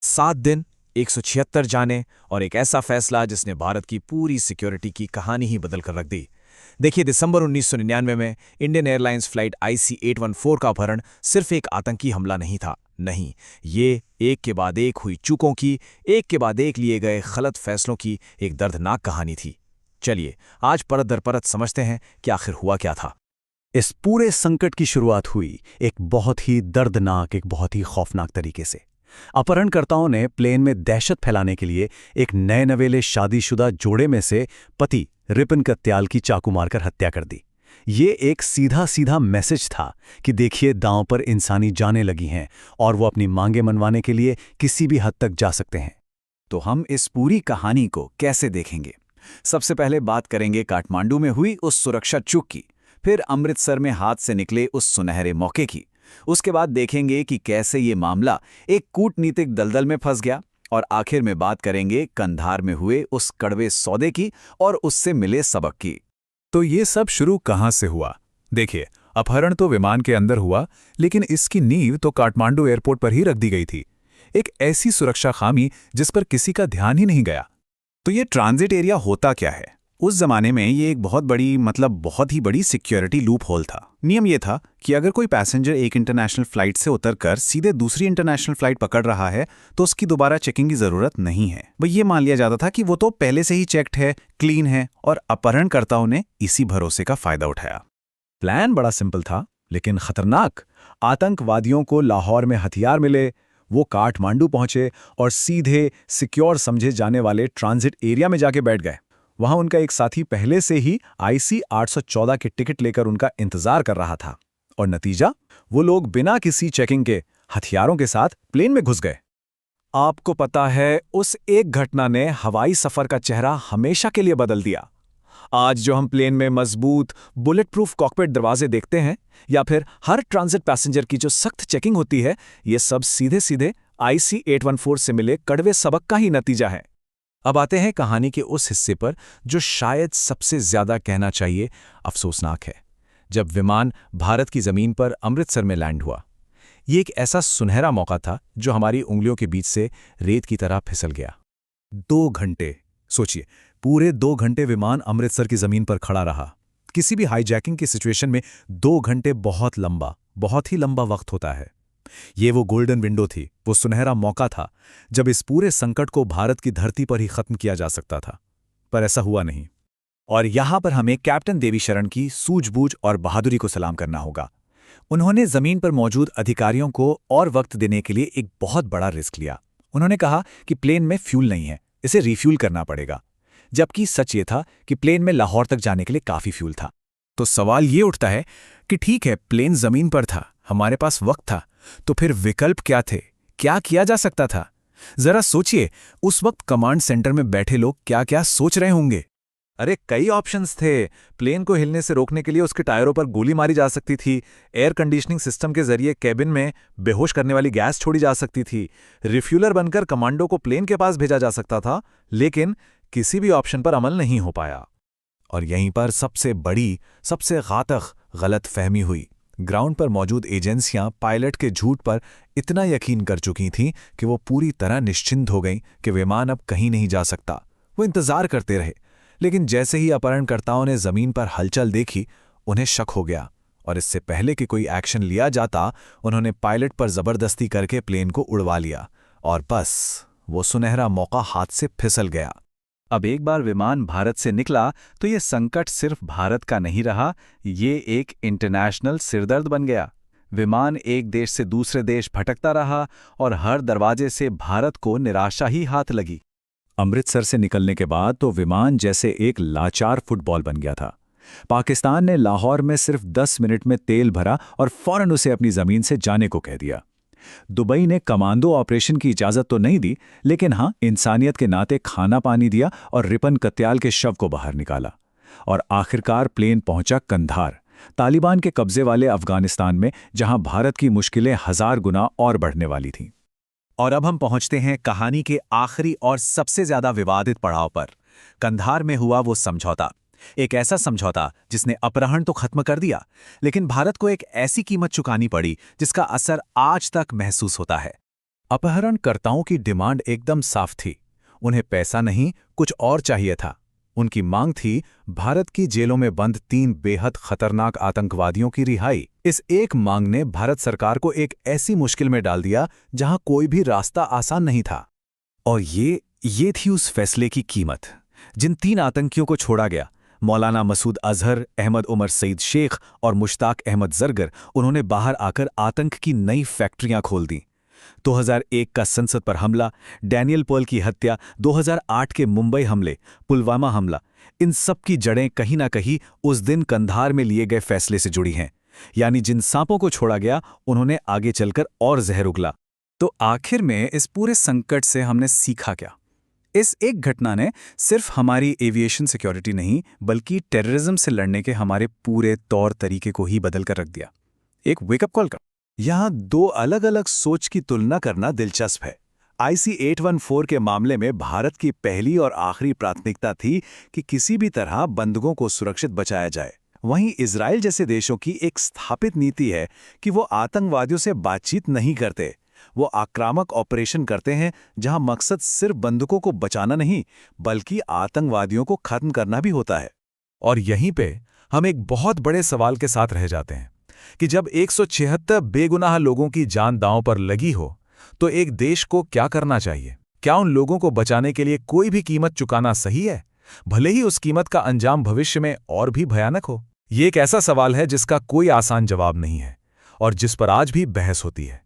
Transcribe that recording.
7 दिन, 176 जाने और एक ऐसा फैसला जिसने भारत की पूरी सिक्योरिटी की कहानी ही बदल कर रख दी। देखिए, दिसंबर 1999 में इंडियन एयरलाइंस फ्लाइट IC-814 का अपहरण सिर्फ एक आतंकी हमला नहीं था। नहीं, ये एक के बाद एक हुई चूकों की, एक के बाद एक लिए गए गलत फैसलों की एक दर्दनाक कहानी थी। चलिए, आज परत दर परत समझते हैं कि आखिर हुआ क्या था। इस पूरे संकट की शुरुआत हुई एक बहुत ही दर्दनाक, एक बहुत ही खौफनाक तरीके से। अपहरणकर्ताओं ने प्लेन में दहशत फैलाने के लिए एक नए नवेले शादीशुदा जोड़े में से पति रिपन कत्याल की चाकू मारकर हत्या कर दी। ये एक सीधा सीधा मैसेज था कि देखिए, दांव पर इंसानी जानें लगी हैं और वो अपनी मांगे मनवाने के लिए किसी भी हद तक जा सकते हैं। तो हम इस पूरी कहानी को कैसे देखेंगे? सबसे पहले बात करेंगे काठमांडू में हुई उस सुरक्षा चूक की, फिर अमृतसर में हाथ से निकले उस सुनहरे मौके की। उसके बाद देखेंगे कि कैसे ये मामला एक कूटनीतिक दलदल में फंस गया, और आखिर में बात करेंगे कंधार में हुए उस कड़वे सौदे की और उससे मिले सबक की। तो ये सब शुरू कहाँ से हुआ? देखिए, अपहरण तो विमान के अंदर हुआ, लेकिन इसकी नींव तो काठमांडू एयरपोर्ट पर ही रख दी गई थी। एक ऐसी सुरक्षा खामी जिस पर किसी का ध्यान ही नहीं गया। तो ये ट्रांजिट एरिया होता क्या है? उस जमाने में ये एक बहुत ही बड़ी सिक्योरिटी लूप होल था। नियम ये था कि अगर कोई पैसेंजर एक इंटरनेशनल फ्लाइट से उतरकर सीधे दूसरी इंटरनेशनल फ्लाइट पकड़ रहा है तो उसकी दोबारा चेकिंग की जरूरत नहीं है। वह ये मान लिया जाता था कि वो तो पहले से ही चेक्ड है, क्लीन है, और अपहरणकर्ताओं ने इसी भरोसे का फायदा उठाया। प्लान बड़ा सिंपल था, लेकिन खतरनाक। आतंकवादियों को लाहौर में हथियार मिले, वो काठमांडू पहुंचे और सीधे सिक्योर समझे जाने वाले ट्रांजिट एरिया में जाके बैठ गए। वहां उनका एक साथी पहले से ही IC-814 के टिकट लेकर उनका इंतजार कर रहा था, और नतीजा, वो लोग बिना किसी चेकिंग के हथियारों के साथ प्लेन में घुस गए। आपको पता है, उस एक घटना ने हवाई सफर का चेहरा हमेशा के लिए बदल दिया। आज जो हम प्लेन में मजबूत बुलेट प्रूफ कॉकपिट दरवाजे देखते हैं, या फिर हर ट्रांजिट पैसेंजर की जो सख्त चेकिंग होती है, ये सब सीधे सीधे IC-814 से मिले कड़वे सबक का ही नतीजा है। अब आते हैं कहानी के उस हिस्से पर जो शायद सबसे ज्यादा कहना चाहिए अफसोसनाक है। जब विमान भारत की जमीन पर अमृतसर में लैंड हुआ, ये एक ऐसा सुनहरा मौका था जो हमारी उंगलियों के बीच से रेत की तरह फिसल गया। 2 घंटे, सोचिए, पूरे 2 घंटे विमान अमृतसर की जमीन पर खड़ा रहा। किसी भी हाईजैकिंग की सिचुएशन में 2 घंटे बहुत ही लंबा वक्त होता है। ये वो गोल्डन विंडो थी, वो सुनहरा मौका था जब इस पूरे संकट को भारत की धरती पर ही खत्म किया जा सकता था, पर ऐसा हुआ नहीं। और यहां पर हमें कैप्टन देवीशरण की सूझबूझ और बहादुरी को सलाम करना होगा। उन्होंने जमीन पर मौजूद अधिकारियों को और वक्त देने के लिए एक बहुत बड़ा रिस्क लिया। उन्होंने कहा कि प्लेन में फ्यूल नहीं है, इसे रिफ्यूल करना पड़ेगा, जबकि सच ये था कि प्लेन में लाहौर तक जाने के लिए काफी फ्यूल था। तो सवाल ये उठता है कि ठीक है, प्लेन जमीन पर था, हमारे पास वक्त था, तो फिर विकल्प क्या थे? क्या किया जा सकता था? जरा सोचिए, उस वक्त कमांड सेंटर में बैठे लोग क्या क्या सोच रहे होंगे। अरे, कई ऑप्शंस थे। प्लेन को हिलने से रोकने के लिए उसके टायरों पर गोली मारी जा सकती थी, एयर कंडीशनिंग सिस्टम के जरिए केबिन में बेहोश करने वाली गैस छोड़ी जा सकती थी, रिफ्यूलर बनकर कमांडो को प्लेन के पास भेजा जा सकता था, लेकिन किसी भी ऑप्शन पर अमल नहीं हो पाया। और यहीं पर सबसे बड़ी, सबसे घातक गलत फहमी हुई। ग्राउंड पर मौजूद एजेंसियां पायलट के झूठ पर इतना यकीन कर चुकी थीं कि वो पूरी तरह निश्चिंत हो गईं कि विमान अब कहीं नहीं जा सकता। वो इंतजार करते रहे, लेकिन जैसे ही अपहरणकर्ताओं ने जमीन पर हलचल देखी, उन्हें शक हो गया, और इससे पहले कि कोई एक्शन लिया जाता, उन्होंने पायलट पर जबरदस्ती करके प्लेन को उड़वा लिया, और बस वो सुनहरा मौका हाथ से फिसल गया। अब एक बार विमान भारत से निकला तो ये संकट सिर्फ भारत का नहीं रहा, ये एक इंटरनेशनल सिरदर्द बन गया। विमान एक देश से दूसरे देश भटकता रहा और हर दरवाजे से भारत को निराशा ही हाथ लगी। अमृतसर से निकलने के बाद तो विमान जैसे एक लाचार फुटबॉल बन गया था। पाकिस्तान ने लाहौर में सिर्फ 10 मिनट में तेल भरा और फौरन उसे अपनी जमीन से जाने को कह दिया। दुबई ने कमांडो ऑपरेशन की इजाजत तो नहीं दी, लेकिन हां, इंसानियत के नाते खाना पानी दिया और रिपन कत्याल के शव को बाहर निकाला। और आखिरकार प्लेन पहुंचा कंधार, तालिबान के कब्जे वाले अफगानिस्तान में, जहां भारत की मुश्किलें 1000 गुना और बढ़ने वाली थीं। और अब हम पहुंचते हैं कहानी के आखिरी और सबसे ज्यादा विवादित पड़ाव पर, कंधार में हुआ वो समझौता। एक ऐसा समझौता जिसने अपहरण तो खत्म कर दिया, लेकिन भारत को एक ऐसी कीमत चुकानी पड़ी जिसका असर आज तक महसूस होता है। अपहरणकर्ताओं की डिमांड एकदम साफ थी। उन्हें पैसा नहीं, कुछ और चाहिए था। उनकी मांग थी भारत की जेलों में बंद 3 बेहद खतरनाक आतंकवादियों की रिहाई। इस एक मांग ने भारत सरकार को एक ऐसी मुश्किल में डाल दिया जहां कोई भी रास्ता आसान नहीं था। और ये थी उस फैसले की कीमत। जिन 3 आतंकियों को छोड़ा गया, मौलाना मसूद अजहर, अहमद उमर सईद शेख और मुश्ताक अहमद जरगर, उन्होंने बाहर आकर आतंक की नई फैक्ट्रियां खोल दी। 2001 का संसद पर हमला, डैनियल पर्ल की हत्या, 2008 के मुंबई हमले, पुलवामा हमला, इन सब की जड़ें कहीं ना कहीं उस दिन कंधार में लिए गए फैसले से जुड़ी हैं। यानी जिन सांपों को छोड़ा गया, उन्होंने आगे चलकर और जहर उगला। तो आखिर में इस पूरे संकट से हमने सीखा क्या? इस एक घटना ने सिर्फ हमारी एविएशन सिक्योरिटी नहीं, बल्कि टेररिज्म से लड़ने के हमारे पूरे तौर तरीके को ही बदल कर रख दिया। एक वेकअप कॉल का। यहाँ 2 अलग-अलग सोच की तुलना करना दिलचस्प है। IC-814 के मामले में भारत की पहली और आखिरी प्राथमिकता थी कि किसी भी तरह बंधकों को सुरक्षित बचाया जाए। वहीं इजराइल जैसे देशों की एक स्थापित नीति है कि वो आतंकवादियों से बातचीत नहीं करते। वो आक्रामक ऑपरेशन करते हैं जहां मकसद सिर्फ बंधकों को बचाना नहीं, बल्कि आतंकवादियों को खत्म करना भी होता है। और यहीं पे हम एक बहुत बड़े सवाल के साथ रह जाते हैं कि जब 176 बेगुनाह लोगों की जान दांव पर लगी हो, तो एक देश को क्या करना चाहिए? क्या उन लोगों को बचाने के लिए कोई भी कीमत चुकाना सही है, भले ही उस कीमत का अंजाम भविष्य में और भी भयानक हो? ये एक ऐसा सवाल है जिसका कोई आसान जवाब नहीं है और जिस पर आज भी बहस होती है।